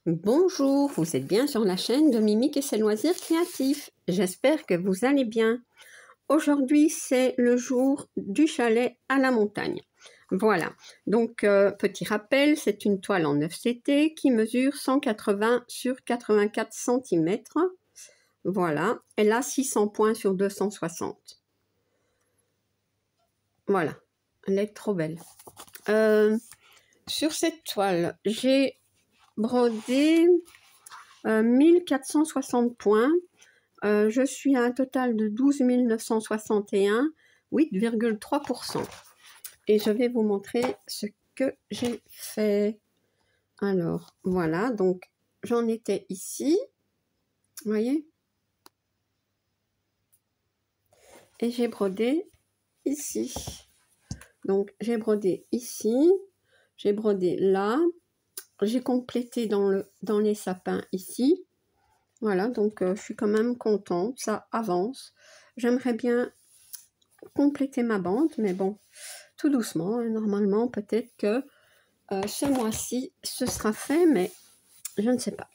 Bonjour, vous êtes bien sur la chaîne de Mimique et ses loisirs créatifs. J'espère que vous allez bien. Aujourd'hui, c'est le jour du chalet à la montagne. Voilà, donc petit rappel, c'est une toile en 9CT qui mesure 180 sur 84 cm. Voilà, elle a 600 points sur 260. Voilà, elle est trop belle. Sur cette toile, j'ai brodé 1460 points. Je suis à un total de 12 961, 8,3%. Et je vais vous montrer ce que j'ai fait. Alors, voilà, donc j'en étais ici, vous voyez, et j'ai brodé ici. Donc, j'ai brodé ici, j'ai brodé là, j'ai complété dans les sapins ici. Voilà, donc je suis quand même contente, ça avance. J'aimerais bien compléter ma bande, mais bon, tout doucement. Normalement, peut-être que ce mois-ci, ce sera fait, mais je ne sais pas.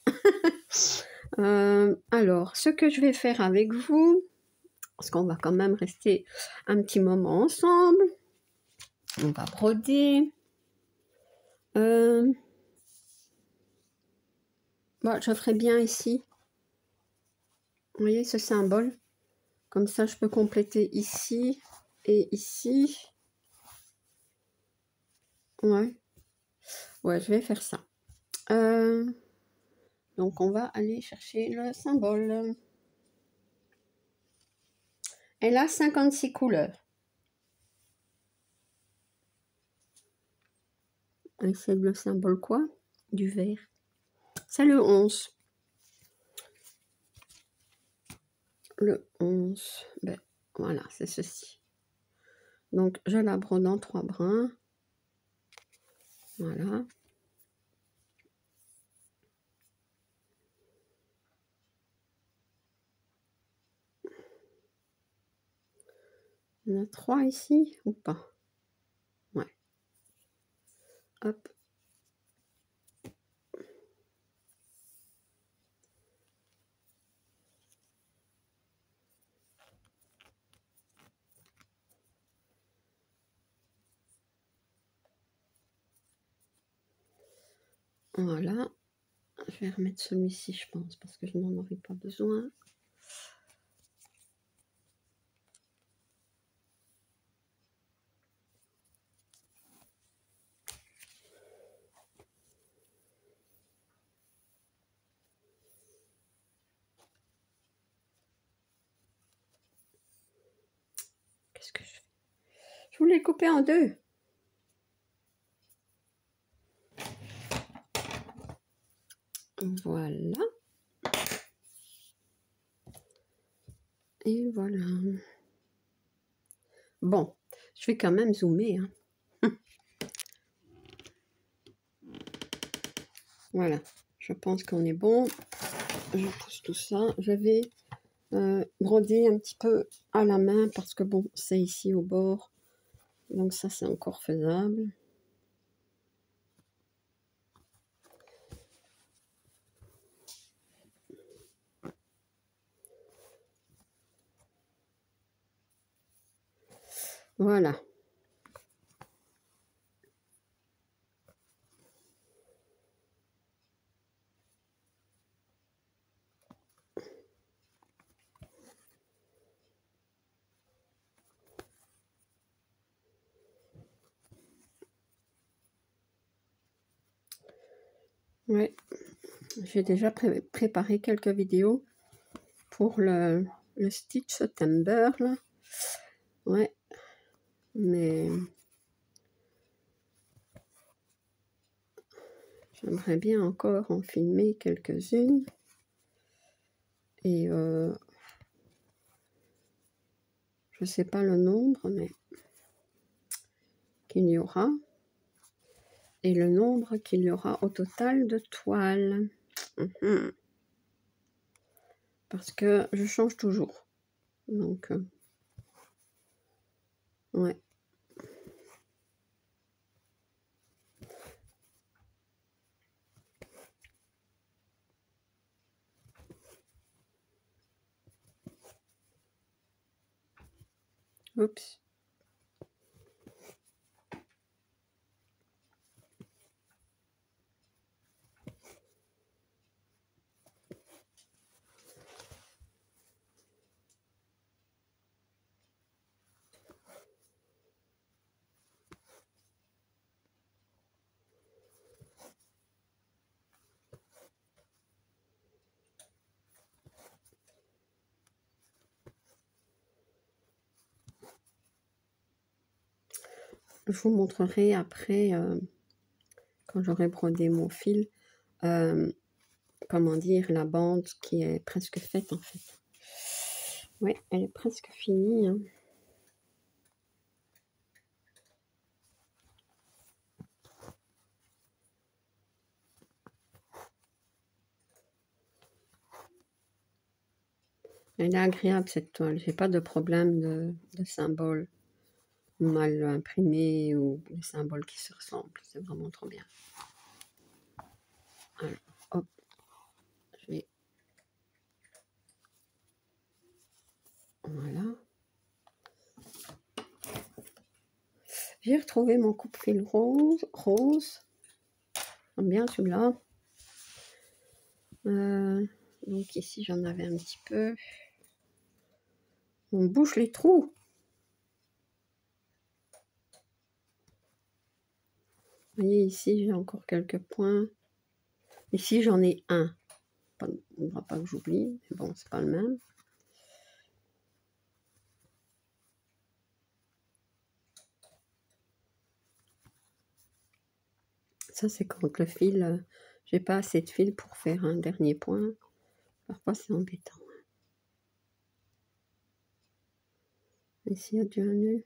Alors, ce que je vais faire avec vous, parce qu'on va quand même rester un petit moment ensemble, on va broder. Bon, je ferai bien ici. Vous voyez ce symbole? Comme ça, je peux compléter ici et ici. Ouais, je vais faire ça. Donc, on va aller chercher le symbole. Elle a 56 couleurs. Et c'est le symbole quoi? Du vert. C'est le 11. Le 11. Ben, voilà, c'est ceci. Donc, je la brode en 3 brins. Voilà. Il y en a 3 ici ou pas? Ouais. Hop. Voilà. Je vais remettre celui-ci, je pense, parce que je n'en aurai pas besoin. Qu'est-ce que je fais? Je voulais couper en 2. Voilà. Et voilà. Bon, je vais quand même zoomer. Hein. Voilà, je pense qu'on est bon. Je pousse tout ça. Je vais broder un petit peu à la main parce que bon, c'est ici au bord. Donc ça, c'est encore faisable. Voilà. Ouais, j'ai déjà préparé quelques vidéos pour le Stitch September, là. Ouais, mais j'aimerais bien encore en filmer quelques-unes. Et je sais pas le nombre, mais qu'il y aura. Et le nombre qu'il y aura au total de toiles. Parce que je change toujours. Donc, ouais. Oups. Je vous montrerai après, quand j'aurai brodé mon fil, comment dire, la bande qui est presque faite en fait. Oui, elle est presque finie. Hein. Elle est agréable cette toile. J'ai pas de problème de symboles mal imprimés ou des symboles qui se ressemblent. C'est vraiment trop bien. Alors, hop, je vais... Voilà. J'ai retrouvé mon coupe-fil rose. J'aime bien celui-là. Donc ici, j'en avais un petit peu. On bouche les trous. Vous voyez, ici, j'ai encore quelques points. Ici, j'en ai un. On ne va pas que j'oublie, mais bon, c'est pas le même. Ça, c'est quand le fil, j'ai pas assez de fil pour faire un dernier point. Parfois, c'est embêtant. Ici, il y a déjà un nœud.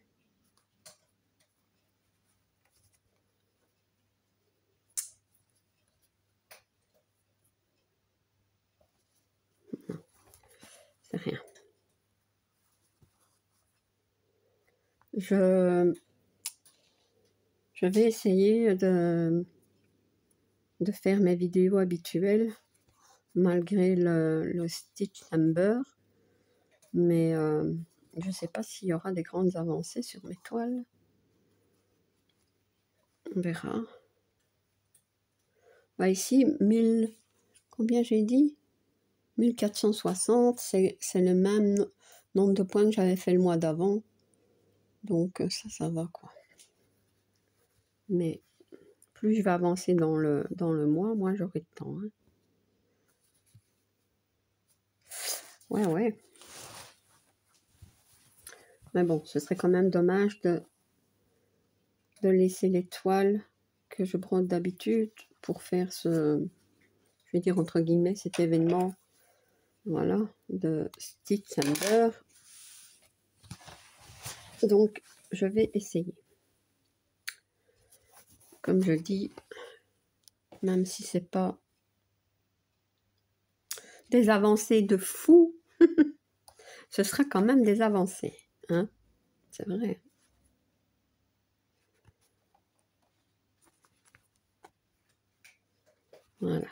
Non, c'est rien. Je vais essayer de faire mes vidéos habituelles malgré le stitch number, mais je ne sais pas s'il y aura des grandes avancées sur mes toiles. On verra. Bah ici, 1000, combien j'ai dit 1460, c'est le même nombre de points que j'avais fait le mois d'avant. Donc ça va quoi. Mais plus je vais avancer dans le mois, moins j'aurai de temps. Hein. Ouais. Mais bon, ce serait quand même dommage de laisser les toiles que je brode d'habitude pour faire ce, je vais dire entre guillemets, cet événement, voilà, de Stitch Number. Donc, je vais essayer. Comme je dis, même si c'est pas des avancées de fou, ce sera quand même des avancées, hein, c'est vrai. Voilà.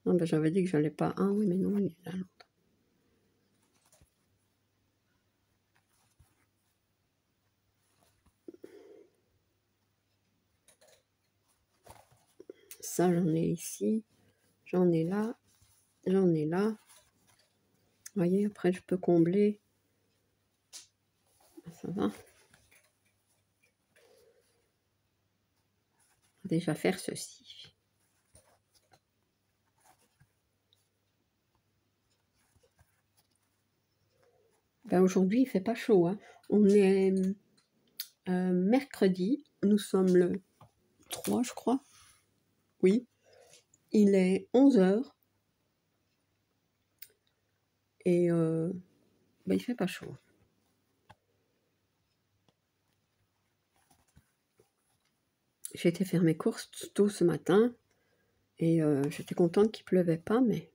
Non, ben, j'avais dit que j'allais pas. Ah oui, mais non, il est là l'autre. Ça, j'en ai ici, j'en ai là, j'en ai là. Vous voyez, après, je peux combler. Ça va. Déjà faire ceci. Ben aujourd'hui, il fait pas chaud. Hein. On est mercredi. Nous sommes le 3, je crois. Oui. Il est 11h. Et ben, il fait pas chaud. J'ai été faire mes courses tôt ce matin. Et j'étais contente qu'il pleuvait pas, mais...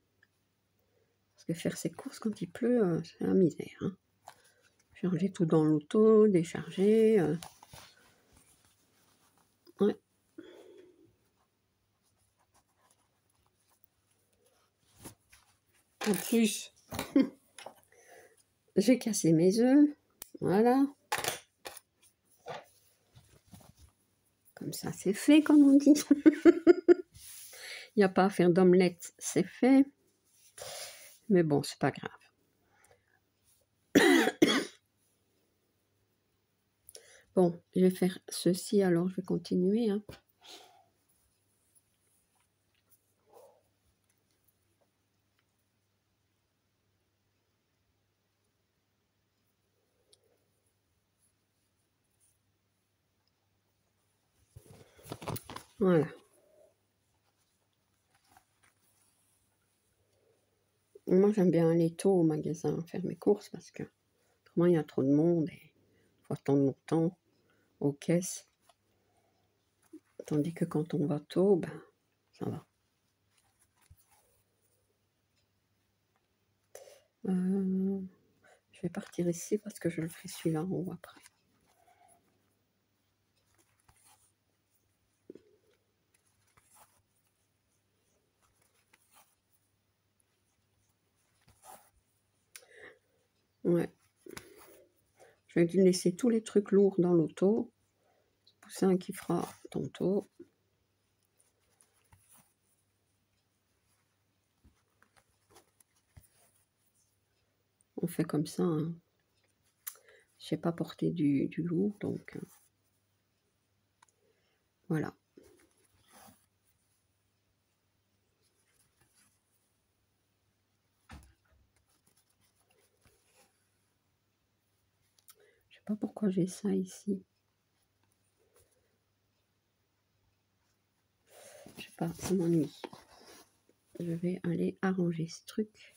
Parce que faire ses courses quand il pleut, c'est la misère. Hein. Charger tout dans l'auto, décharger... Ouais. En plus, J'ai cassé mes œufs. Voilà. Comme ça, c'est fait, comme on dit. Il n'y a pas à faire d'omelette, c'est fait. Mais bon, c'est pas grave. Bon, je vais faire ceci, alors je vais continuer. Hein. Voilà. Moi, j'aime bien aller tôt au magasin faire mes courses parce que autrement, il y a trop de monde et il faut attendre longtemps aux caisses. Tandis que quand on va tôt, ben, ça va. Je vais partir ici parce que je le ferai celui-là en haut après. Ouais. Je vais laisser tous les trucs lourds dans l'auto. Poussin qui fera tantôt. On fait comme ça. Hein. Je sais pas porter du lourd, donc voilà. Je sais pas pourquoi j'ai ça ici. Je sais pas, ça m'ennuie. Je vais aller arranger ce truc.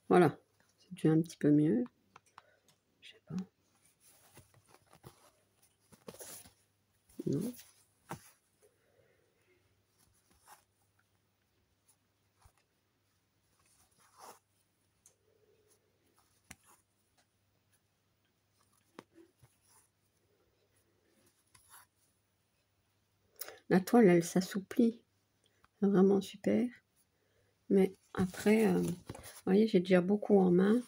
Voilà, c'est déjà un petit peu mieux. Je sais pas. Non. La toile, elle s'assouplit. C'est vraiment super. Mais après, vous voyez, j'ai déjà beaucoup en main.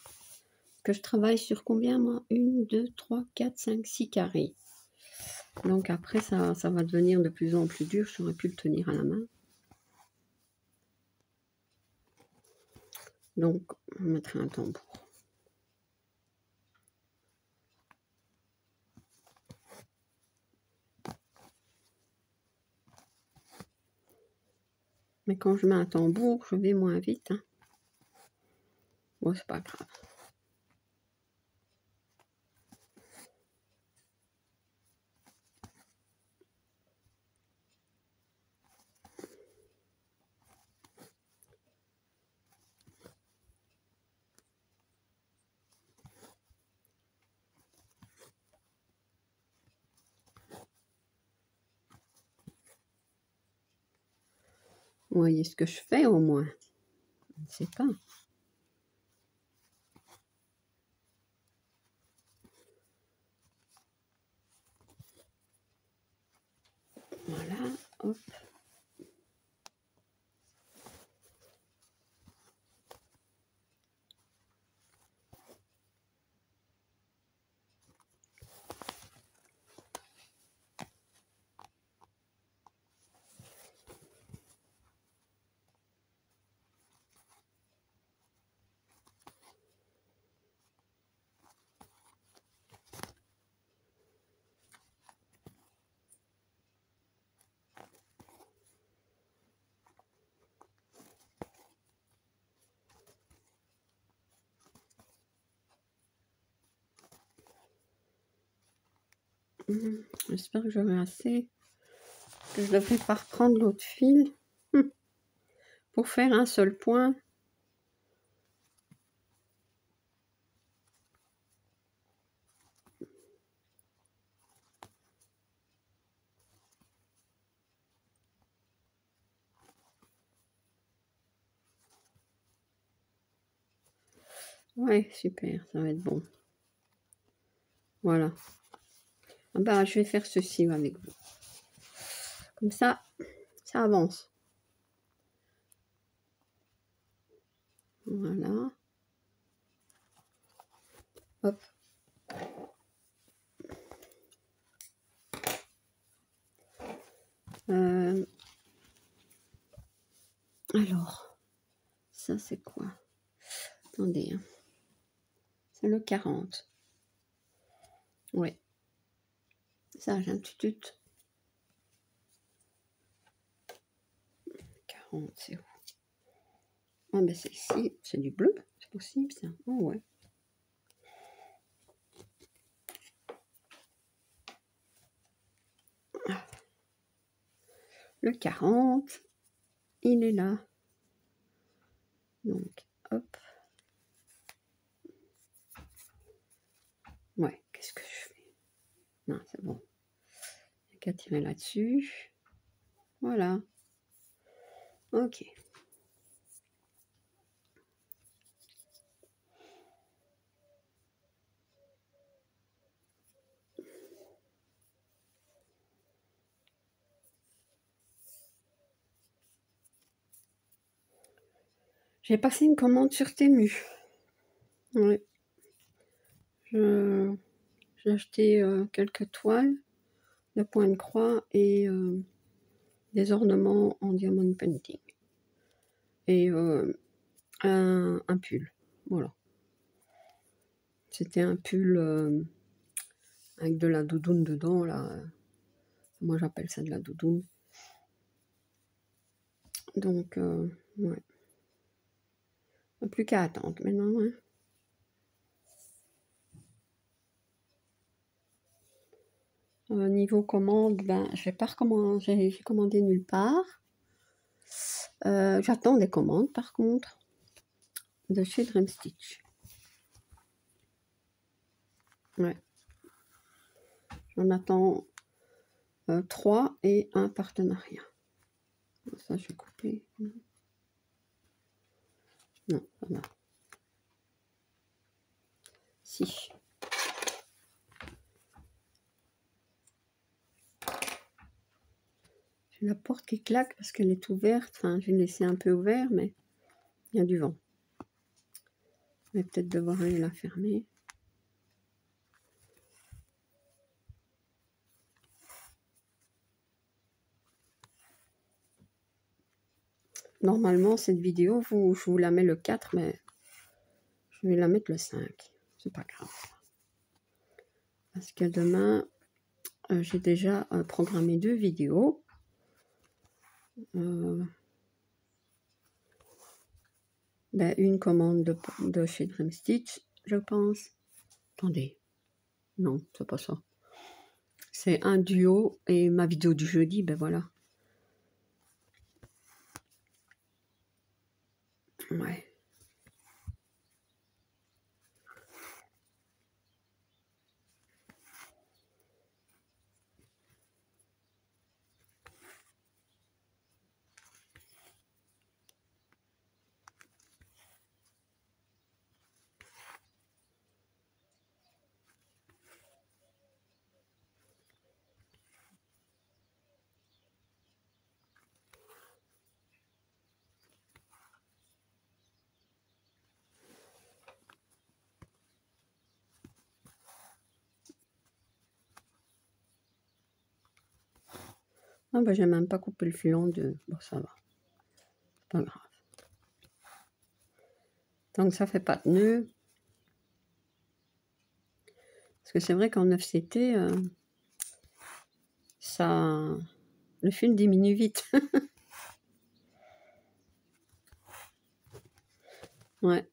Que je travaille sur combien, moi 1, 2, 3, 4, 5, 6 carrés. Donc après, ça va devenir de plus en plus dur. J'aurais pu le tenir à la main. Donc, on mettra un tambour. Mais quand je mets un tambour, je vais moins vite. Hein. Bon, c'est pas grave. Vous voyez ce que je fais au moins. Je ne sais pas. Voilà, hop. J'espère que j'aurai assez. Que je ne devrais pas reprendre l'autre fil. Pour faire un seul point. Ouais, super, ça va être bon. Voilà. Ah ben, je vais faire ceci avec vous. Comme ça avance. Voilà. Hop. Alors, ça c'est quoi? Attendez. Hein. C'est le 40. Ouais. Ça, j'ai un tutut. 40, c'est où? Ah ben c'est ici. C'est du bleu. C'est possible ça. Oh ouais. Le 40, il est là. Donc, hop. Ouais, qu'est-ce que je fais? Non, c'est bon. Il n'y a qu'à tirer là-dessus. Voilà. Ok. J'ai passé une commande sur Temu. Ouais. J'ai acheté quelques toiles de point de croix et des ornements en diamond painting. Et un pull. Voilà. C'était un pull avec de la doudoune dedans, là. Moi, j'appelle ça de la doudoune. Donc, ouais. Plus qu'à attendre maintenant. Hein. Niveau commande, ben, je vais pas recommander, j'ai commandé nulle part. J'attends des commandes, par contre, de chez Dream Stitch. Ouais. J'en attends 3 et un partenariat. Ça, je vais couper. Non, ça va. Si. J'ai la porte qui claque parce qu'elle est ouverte. Enfin, j'ai laissé un peu ouvert, mais il y a du vent. Je vais peut-être devoir aller la fermer. Normalement, cette vidéo, je vous la mets le 4, mais je vais la mettre le 5. C'est pas grave. Parce que demain, j'ai déjà programmé 2 vidéos. Ben, une commande de chez Dream Stitch, je pense. Attendez. Non, c'est pas ça. C'est un duo et ma vidéo du jeudi, ben voilà. Ouais. Ah ben j'ai même pas coupé le filon de... Bon, ça va. C'est pas grave. Tant que ça fait pas de nœud. Parce que c'est vrai qu'en 9CT, ça... Le fil diminue vite. Ouais.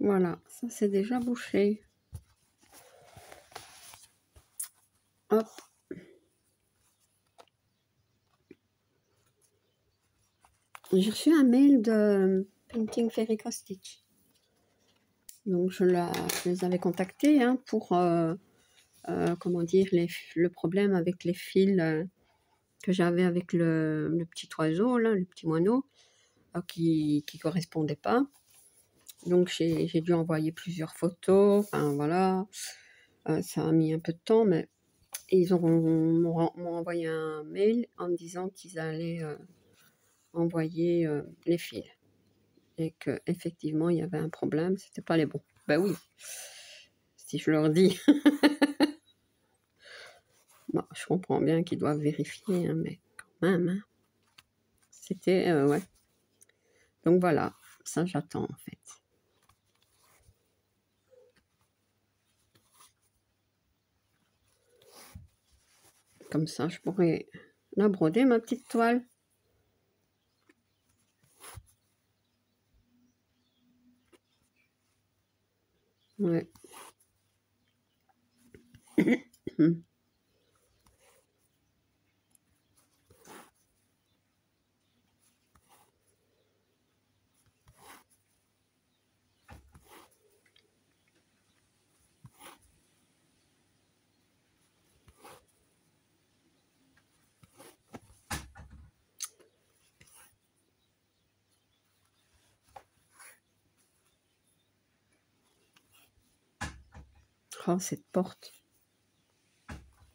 Voilà, ça c'est déjà bouché. Hop. J'ai reçu un mail de Painting Fairy Stitch. Donc je les avais contactés hein, pour comment dire le problème avec les fils que j'avais avec le petit oiseau là, le petit moineau qui correspondait pas. Donc j'ai dû envoyer plusieurs photos. Enfin voilà, ça a mis un peu de temps, mais ils m'ont envoyé un mail en me disant qu'ils allaient envoyer les fils et que effectivement il y avait un problème, c'était pas les bons. Ben oui, si je leur dis, bon, je comprends bien qu'ils doivent vérifier, hein, mais quand même, hein, c'était ouais. Donc voilà, ça j'attends en fait. Comme ça, je pourrais la broder ma petite toile. Ouais. Oh, cette porte.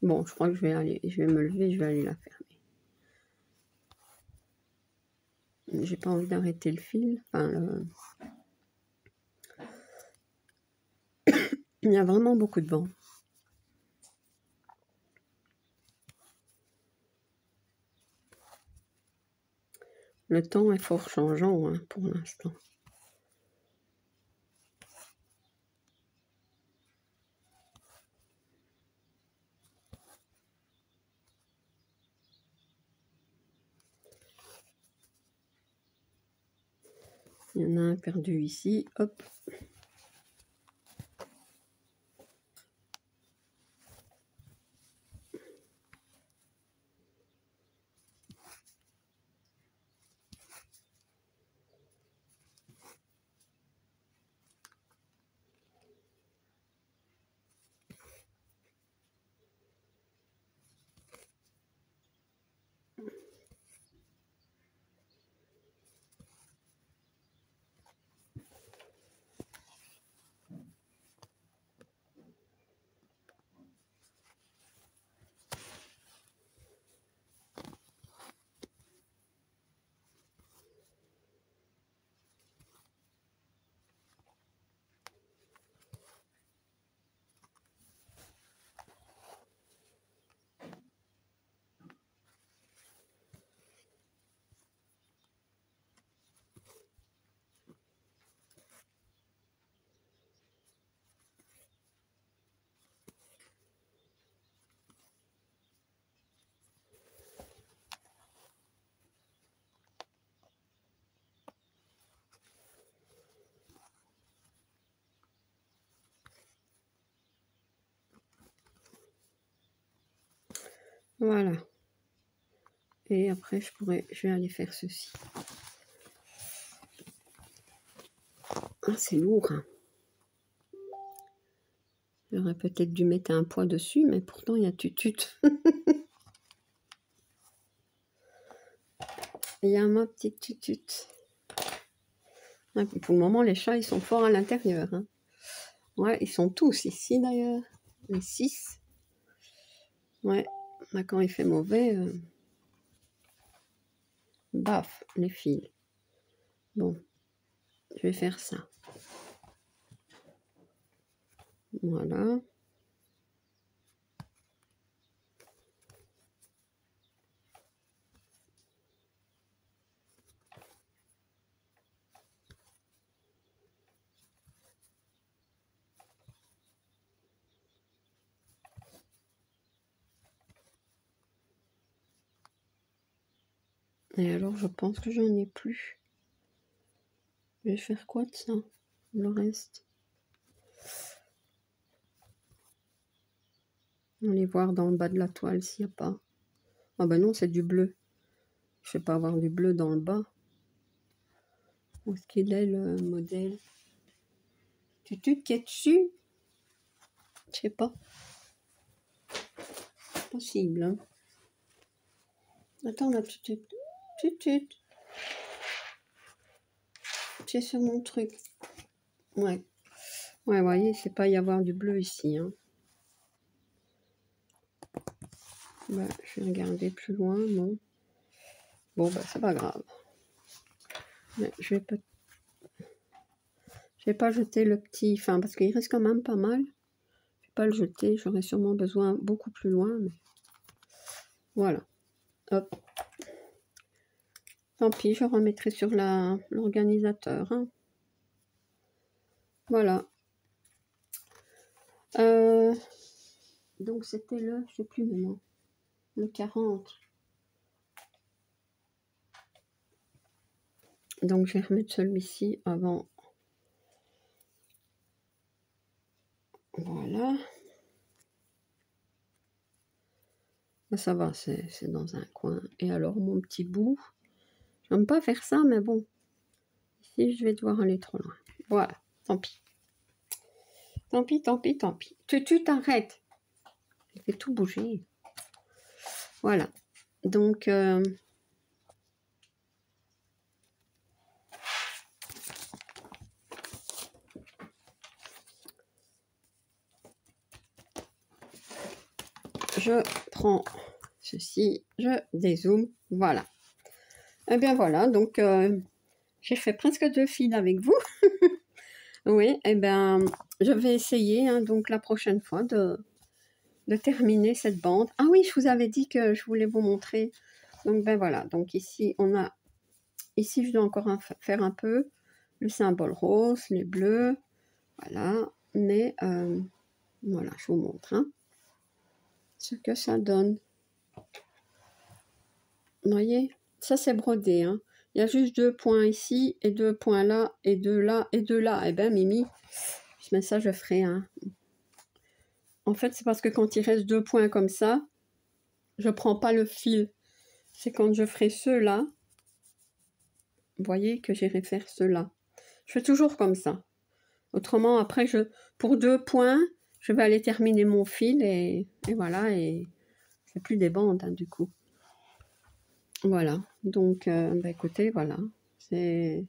Bon, je crois que je vais me lever, je vais aller la fermer. J'ai pas envie d'arrêter le fil. Enfin, il y a vraiment beaucoup de vent. Le temps est fort changeant hein, pour l'instant. Il y en a un perdu ici, hop. Voilà. Et après, je vais aller faire ceci. Ah, c'est lourd. Hein. J'aurais peut-être dû mettre un poids dessus, mais pourtant, il y a tutut. Il y a ma petite tutut. Pour le moment, les chats, ils sont forts à l'intérieur. Hein. Ouais, ils sont tous ici, d'ailleurs. Les 6. Ouais, là, quand il fait mauvais, baf, les fils. Bon, je vais faire ça. Voilà. Et alors, je pense que j'en ai plus. Je vais faire quoi de ça? le reste. On va aller voir dans le bas de la toile s'il n'y a pas. Ah ben non, c'est du bleu. Je ne vais pas avoir du bleu dans le bas. Où est-ce qu'il est le modèle? Tutu qui est dessus? Je sais pas. Possible, hein. Attends, là, Tutu. Tutu. C'est sur mon truc. Ouais. Ouais, vous voyez, c'est pas y avoir du bleu ici, hein. Bah, je vais regarder plus loin, non. Bon, bah, c'est pas grave. Mais je vais pas jeter le petit, enfin, parce qu'il reste quand même pas mal. Je vais pas le jeter, j'aurais sûrement besoin beaucoup plus loin, mais voilà. Hop. Tant pis, je remettrai sur l'organisateur, hein. Voilà. Donc, c'était je sais plus maintenant, le 40. Donc, je vais remettre celui-ci avant. Voilà. Ça va, c'est dans un coin. Et alors, mon petit bout, j'aime pas faire ça, mais bon. Ici, je vais devoir aller trop loin. Voilà, tant pis. Tant pis, tant pis, tant pis. Tu t'arrêtes. Je vais tout bouger. Voilà. Donc, je prends ceci, je dézoome, voilà. Et bien voilà, donc j'ai fait presque 2 fils avec vous. Oui, et bien je vais essayer, hein, donc la prochaine fois de terminer cette bande. Ah oui, je vous avais dit que je voulais vous montrer. Donc ben voilà, donc ici on a, ici je dois encore faire un peu le symbole rose, les bleus, voilà, mais voilà, je vous montre, hein, ce que ça donne. Vous voyez, ça c'est brodé, hein. Il y a juste 2 points ici, et 2 points là, et 2 là, et 2 là. Eh bien, Mimi, mais ça je ferai, hein. En fait, c'est parce que quand il reste 2 points comme ça, je prends pas le fil. C'est quand je ferai ceux-là, vous voyez, que j'irai faire ceux-là. Je fais toujours comme ça. Autrement, après, pour 2 points, je vais aller terminer mon fil, et voilà, et je fais plus des bandes, hein, du coup. Voilà, donc, bah, écoutez, voilà, c'est...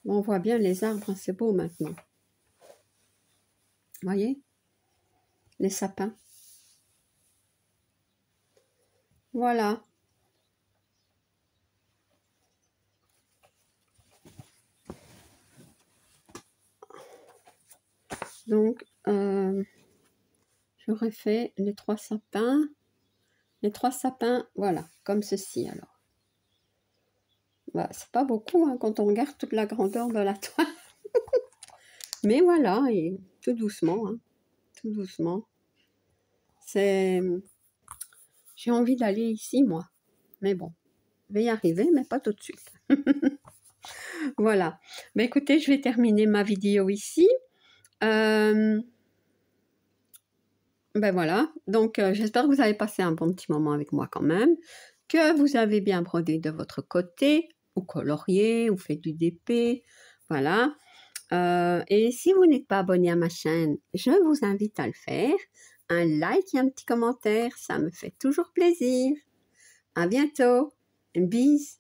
On voit bien les arbres, hein, c'est beau maintenant. Vous voyez? Les sapins. Voilà. Donc, j'aurais fait les 3 sapins. Les 3 sapins, voilà, comme ceci, alors. Voilà, c'est pas beaucoup, hein, quand on regarde toute la grandeur de la toile. Mais voilà, et tout doucement, hein, tout doucement. J'ai envie d'aller ici, moi. Mais bon, je vais y arriver, mais pas tout de suite. Voilà. Ben, écoutez, je vais terminer ma vidéo ici. Ben voilà. Donc, j'espère que vous avez passé un bon petit moment avec moi quand même. Que vous avez bien brodé de votre côté, ou colorié, ou fait du DP. Voilà. Et si vous n'êtes pas abonné à ma chaîne, je vous invite à le faire. Un like et un petit commentaire, ça me fait toujours plaisir. À bientôt. Une bise.